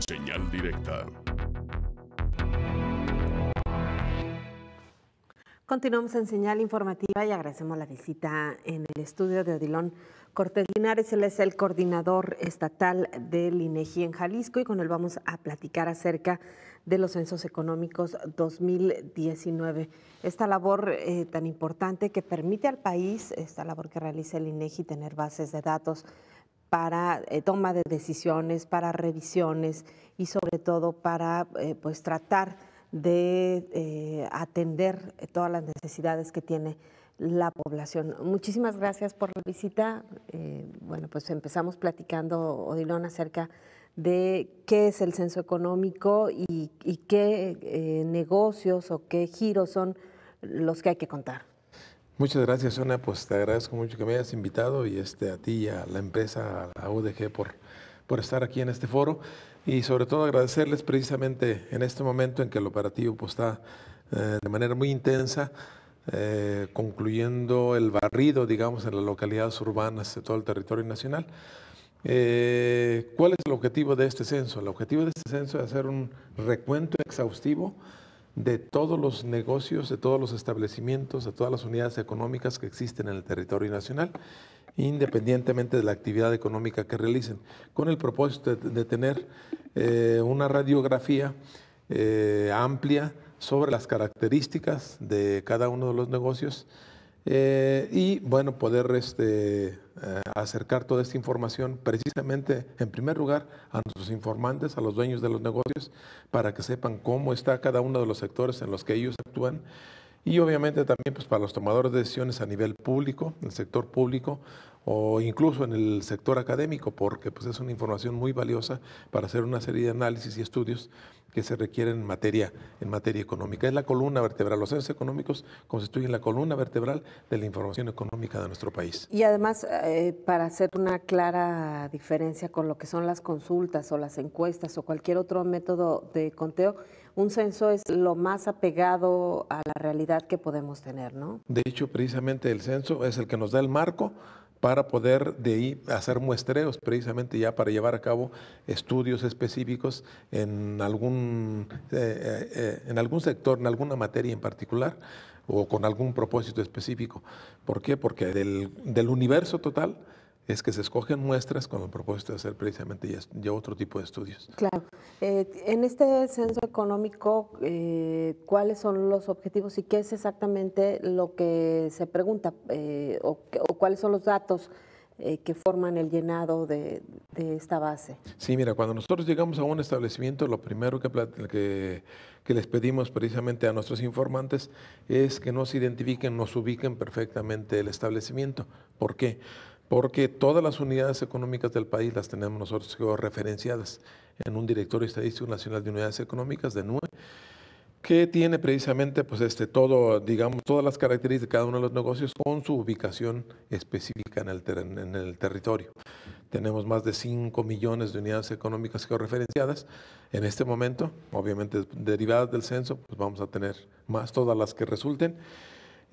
Señal directa. Continuamos en Señal Informativa y agradecemos la visita en el estudio de Odilon Cortés Linares. Él es el coordinador estatal del INEGI en Jalisco y con él vamos a platicar acerca de los censos económicos 2019. Esta labor tan importante que permite al país, esta labor que realiza el INEGI, tener bases de datos para toma de decisiones, para revisiones y sobre todo para pues tratar de atender todas las necesidades que tiene la población. Muchísimas gracias por la visita. Bueno, pues empezamos platicando, Odilon, acerca de qué es el censo económico y qué negocios o qué giros son los que hay que contar. Muchas gracias, Sonia. Pues te agradezco mucho que me hayas invitado y a ti y a la empresa, a la UDG, por estar aquí en este foro. Y sobre todo agradecerles precisamente en este momento en que el operativo pues, está de manera muy intensa, concluyendo el barrido, digamos, en las localidades urbanas de todo el territorio nacional. ¿Cuál es el objetivo de este censo? El objetivo de este censo es hacer un recuento exhaustivo de todos los negocios, de todos los establecimientos, de todas las unidades económicas que existen en el territorio nacional, independientemente de la actividad económica que realicen, con el propósito de tener una radiografía amplia sobre las características de cada uno de los negocios y bueno, poder acercar toda esta información precisamente, en primer lugar, a nuestros informantes, a los dueños de los negocios, para que sepan cómo está cada uno de los sectores en los que ellos actúan y obviamente también pues, para los tomadores de decisiones a nivel público, en el sector público o incluso en el sector académico, porque pues, es una información muy valiosa para hacer una serie de análisis y estudios que se requieren en materia económica. Es la columna vertebral. Los censos económicos constituyen la columna vertebral de la información económica de nuestro país. Y además, para hacer una clara diferencia con lo que son las consultas o las encuestas o cualquier otro método de conteo, un censo es lo más apegado a la realidad que podemos tener, ¿no? De hecho, precisamente el censo es el que nos da el marco para poder de ahí hacer muestreos, precisamente ya para llevar a cabo estudios específicos en algún sector, en alguna materia en particular o con algún propósito específico. ¿Por qué? Porque del universo total es que se escogen muestras con el propósito de hacer precisamente ya otro tipo de estudios. Claro. En este censo económico, ¿cuáles son los objetivos y qué es exactamente lo que se pregunta? O cuáles son los datos que forman el llenado de esta base? Sí, mira, cuando nosotros llegamos a un establecimiento, lo primero que les pedimos precisamente a nuestros informantes es que nos identifiquen, nos ubiquen perfectamente el establecimiento. ¿Por qué? Porque todas las unidades económicas del país las tenemos nosotros georreferenciadas en un Directorio Estadístico Nacional de Unidades Económicas, de NUE, que tiene precisamente pues, digamos, todas las características de cada uno de los negocios con su ubicación específica en el territorio. Tenemos más de 5 millones de unidades económicas georreferenciadas. En este momento, obviamente derivadas del censo, pues vamos a tener más todas las que resulten.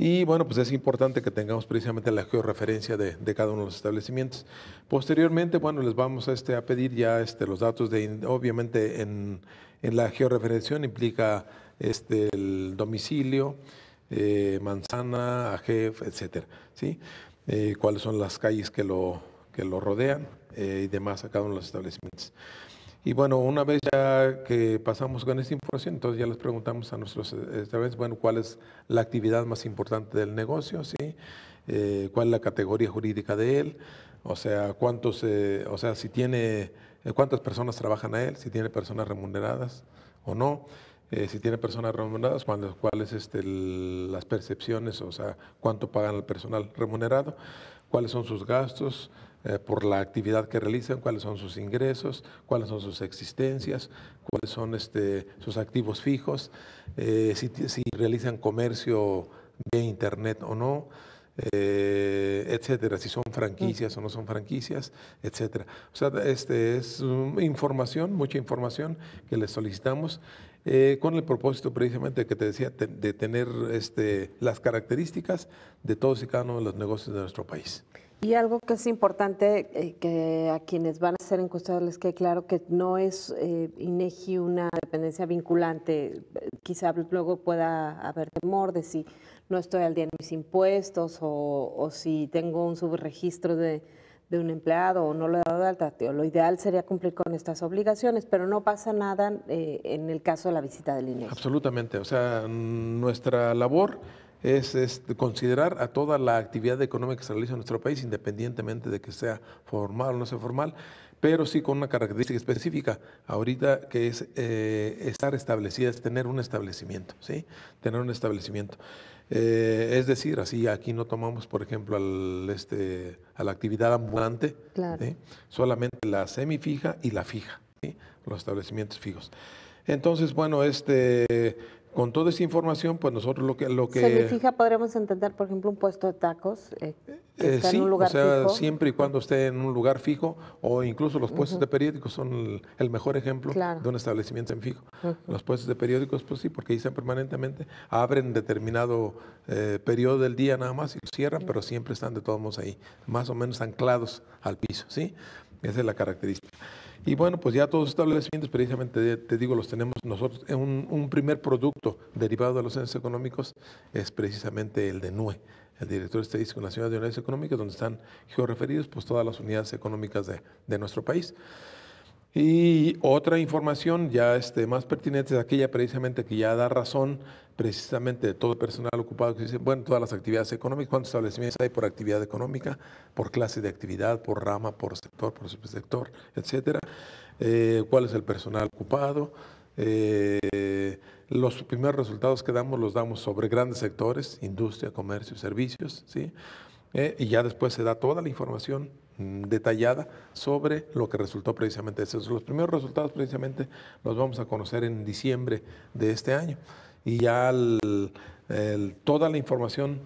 Y bueno, pues es importante que tengamos precisamente la georreferencia de cada uno de los establecimientos. Posteriormente, bueno, les vamos a pedir ya los datos obviamente en la georreferenciación implica el domicilio, manzana, AGEF, etcétera, ¿sí? Cuáles son las calles que lo rodean y demás a cada uno de los establecimientos. Y bueno, una vez ya que pasamos con esta información, entonces ya les preguntamos a nuestros establecimientos, bueno, cuál es la actividad más importante del negocio, ¿sí? Cuál es la categoría jurídica de él, o sea, si tiene, cuántas personas trabajan a él, si tiene personas remuneradas o no, si tiene personas remuneradas, cuáles las percepciones, o sea, cuánto pagan al personal remunerado, cuáles son sus gastos, por la actividad que realizan, cuáles son sus ingresos, cuáles son sus existencias, cuáles son sus activos fijos, si realizan comercio vía internet o no, etcétera, si son franquicias o no son franquicias, etcétera. O sea, es información, mucha información que les solicitamos con el propósito precisamente que te decía, de tener las características de todos y cada uno de los negocios de nuestro país. Y algo que es importante, que a quienes van a ser encuestados les quede claro que no es INEGI una dependencia vinculante. Quizá luego pueda haber temor de si no estoy al día en mis impuestos o si tengo un subregistro de un empleado o no lo he dado de alta. Lo ideal sería cumplir con estas obligaciones, pero no pasa nada en el caso de la visita del INEGI. Absolutamente, o sea, nuestra labor es considerar a toda la actividad económica que se realiza en nuestro país, independientemente de que sea formal o no sea formal, pero sí con una característica específica, ahorita que es estar establecida, es tener un establecimiento, ¿sí? Tener un establecimiento. Es decir, así aquí no tomamos, por ejemplo, a la actividad ambulante, Claro. ¿sí? Solamente la semifija y la fija, ¿sí? Los establecimientos fijos. Entonces, bueno, con toda esa información, pues nosotros lo que Semifija podríamos entender, por ejemplo, un puesto de tacos que está sí, en un lugar o sea, fijo. siempre y cuando esté en un lugar fijo, o incluso los puestos de periódicos son el mejor ejemplo Claro. de un establecimiento en fijo. Los puestos de periódicos, pues sí, porque ahí están permanentemente, abren determinado periodo del día nada más y los cierran, pero siempre están de todos modos ahí, más o menos anclados al piso, ¿sí? Esa es la característica. Y bueno, pues ya todos los establecimientos, precisamente te digo, los tenemos nosotros. Un primer producto derivado de los censos económicos es precisamente el de NUE, el Director Estadístico Nacional de Unidades Económicas, donde están georreferidos pues todas las unidades económicas de nuestro país. Y otra información ya más pertinente es aquella precisamente que ya da razón precisamente de todo el personal ocupado, que dice, bueno, todas las actividades económicas, cuántos establecimientos hay por actividad económica, por clase de actividad, por rama, por sector, por subsector, etcétera, cuál es el personal ocupado. Los primeros resultados que damos los damos sobre grandes sectores, industria, comercio, servicios, ¿sí? Y ya después se da toda la información detallada sobre lo que resultó precisamente de eso. Los primeros resultados precisamente los vamos a conocer en diciembre de este año. Y ya toda la información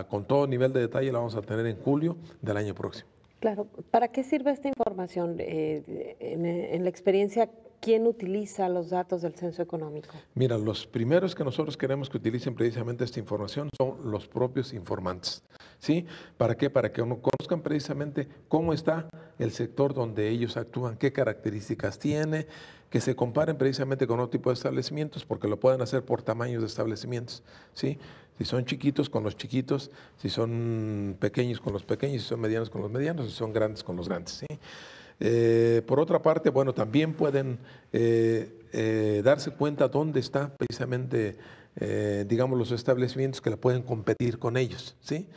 con todo nivel de detalle la vamos a tener en julio del año próximo. Claro, ¿para qué sirve esta información? En la experiencia, ¿quién utiliza los datos del censo económico? Mira, los primeros que nosotros queremos que utilicen precisamente esta información son los propios informantes, ¿sí? ¿Para qué? Para que uno conozcan precisamente cómo está el sector donde ellos actúan, qué características tiene, que se comparen precisamente con otro tipo de establecimientos, porque lo pueden hacer por tamaños de establecimientos, ¿sí? Si son chiquitos con los chiquitos, si son pequeños con los pequeños, si son medianos con los medianos, si son grandes con los grandes, ¿sí? Por otra parte, bueno, también pueden darse cuenta dónde está precisamente, digamos, los establecimientos que le pueden competir con ellos, ¿sí?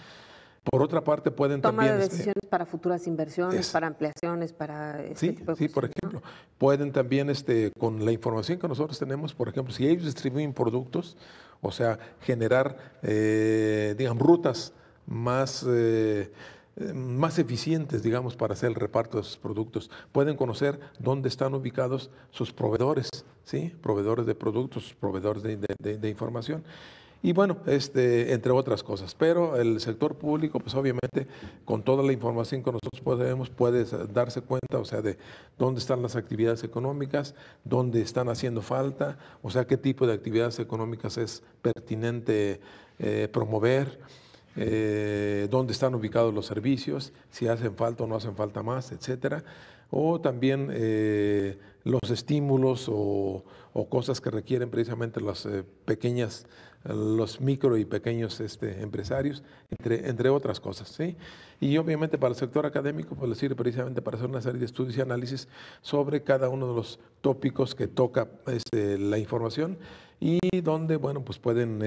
Por otra parte, pueden Toma también... de decisiones para futuras inversiones, para ampliaciones, para este Sí, tipo de sí, cosas, por ¿no? ejemplo, pueden también, con la información que nosotros tenemos, por ejemplo, si ellos distribuyen productos, o sea, generar, digamos, rutas más eficientes, digamos, para hacer el reparto de sus productos. Pueden conocer dónde están ubicados sus proveedores, ¿sí? Proveedores de productos, sus proveedores de información. Y bueno, entre otras cosas. Pero el sector público, pues obviamente, con toda la información que nosotros podemos, puede darse cuenta, o sea, de dónde están las actividades económicas, dónde están haciendo falta, o sea, qué tipo de actividades económicas es pertinente promover, dónde están ubicados los servicios, si hacen falta o no hacen falta más, etcétera. O también los estímulos o cosas que requieren precisamente los micro y pequeños empresarios, entre otras cosas, ¿sí? Y obviamente para el sector académico pues les sirve precisamente para hacer una serie de estudios y análisis sobre cada uno de los tópicos que toca la información y donde, bueno, pues pueden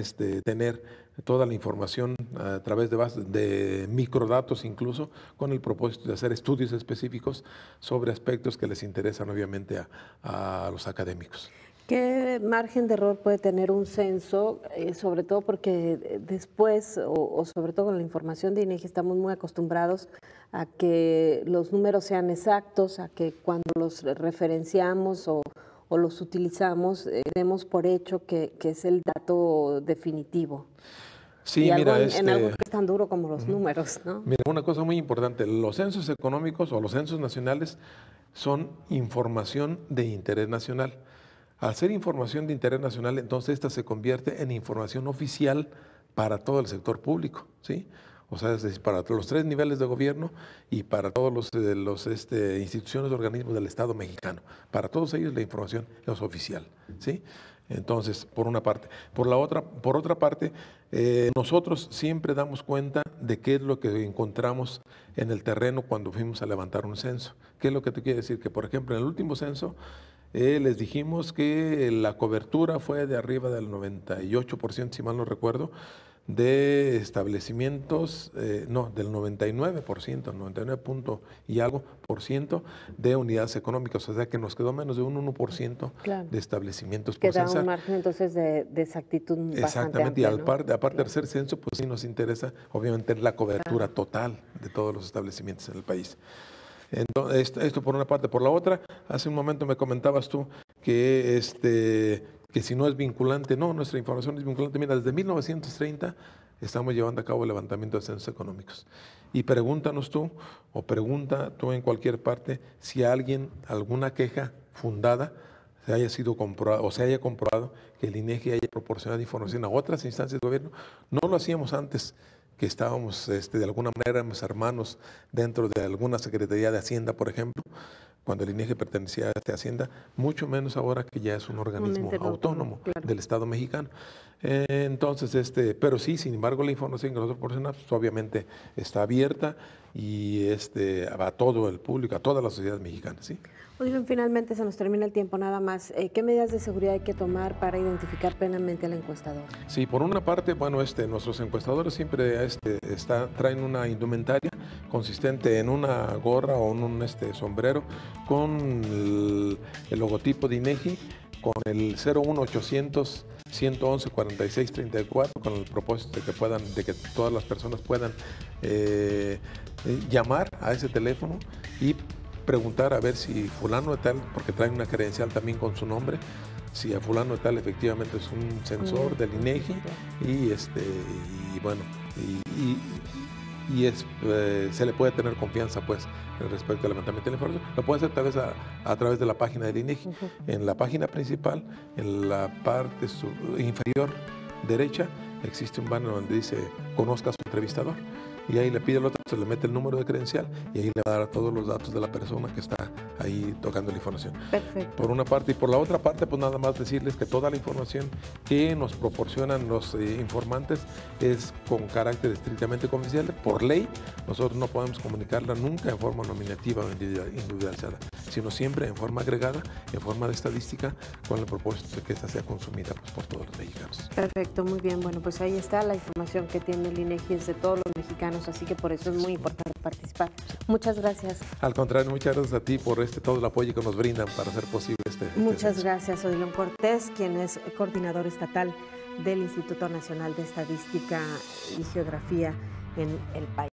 tener toda la información a través de microdatos incluso, con el propósito de hacer estudios específicos sobre aspectos que les interesan obviamente a los académicos. ¿Qué margen de error puede tener un censo? Sobre todo porque después, o sobre todo con la información de INEGI, estamos muy acostumbrados a que los números sean exactos, a que cuando los referenciamos o los utilizamos, demos por hecho que es el dato definitivo. Sí, y mira, en algo que es tan duro como los números, ¿no? Mira, una cosa muy importante, los censos económicos o los censos nacionales son información de interés nacional. Al ser información de interés nacional, entonces esta se convierte en información oficial para todo el sector público, ¿sí? O sea, es decir, para los 3 niveles de gobierno y para todos los instituciones, organismos del Estado mexicano. Para todos ellos la información es oficial, ¿sí? Entonces, por una parte. Por otra parte, nosotros siempre damos cuenta de qué es lo que encontramos en el terreno cuando fuimos a levantar un censo. ¿Qué es lo que te quiere decir? Que, por ejemplo, en el último censo les dijimos que la cobertura fue de arriba del 98%, si mal no recuerdo, de establecimientos, no, del 99%, 99 punto y algo por ciento de unidades económicas, o sea que nos quedó menos de un 1% claro, de establecimientos por queda censar. un margen entonces de exactitud bastante Exactamente, amplio, y ¿no? aparte Claro. del tercer censo, pues sí nos interesa obviamente la cobertura total de todos los establecimientos en el país. Entonces, esto por una parte. Por la otra, hace un momento me comentabas tú que si no es vinculante, no, nuestra información es vinculante. Mira, desde 1930 estamos llevando a cabo el levantamiento de censos económicos. Y pregúntanos tú, o pregunta tú en cualquier parte, si alguien, alguna queja fundada, se haya sido comprobado o se haya comprobado que el INEGI haya proporcionado información a otras instancias de gobierno. No lo hacíamos antes, que estábamos de alguna manera éramos hermanos dentro de alguna Secretaría de Hacienda, por ejemplo, cuando el INEGI pertenecía a esta Hacienda, mucho menos ahora que ya es un organismo autónomo claro, del Estado mexicano. Entonces, pero sí, sin embargo, la información que nosotros proporcionamos pues, obviamente está abierta y a todo el público, a toda la sociedad mexicana, ¿sí? Oigan, finalmente se nos termina el tiempo nada más. ¿Qué medidas de seguridad hay que tomar para identificar plenamente al encuestador? Sí, por una parte, bueno, nuestros encuestadores siempre traen una indumentaria consistente en una gorra o en un sombrero con el logotipo de INEGI, con el 01800 111 46 34, con el propósito de que todas las personas puedan llamar a ese teléfono y preguntar a ver si fulano de tal, porque traen una credencial también con su nombre, si a fulano de tal efectivamente es un censor del INEGI y bueno, se le puede tener confianza pues respecto al levantamiento de la información. Lo puede hacer a través de la página del INEGI. En la página principal, en la parte inferior derecha, existe un banner donde dice conozca a su entrevistador. Y ahí le pide al otro, se le mete el número de credencial y ahí le va a dar todos los datos de la persona que está ahí tocando la información. Perfecto. Por una parte. Y por la otra parte, pues nada más decirles que toda la información que nos proporcionan los informantes es con carácter estrictamente confidencial. Por ley, nosotros no podemos comunicarla nunca en forma nominativa o individualizada, sino siempre en forma agregada, en forma de estadística, con el propósito de que esta sea consumida pues, por todos los mexicanos. Perfecto, muy bien. Bueno, pues ahí está la información que tiene el INEGI, es de todos los mexicanos, así que por eso es muy importante participar. Muchas gracias. Al contrario, muchas gracias a ti por todo el apoyo que nos brindan para hacer posible Muchas gracias, Odilon Cortés, quien es coordinador estatal del Instituto Nacional de Estadística y Geografía en el país.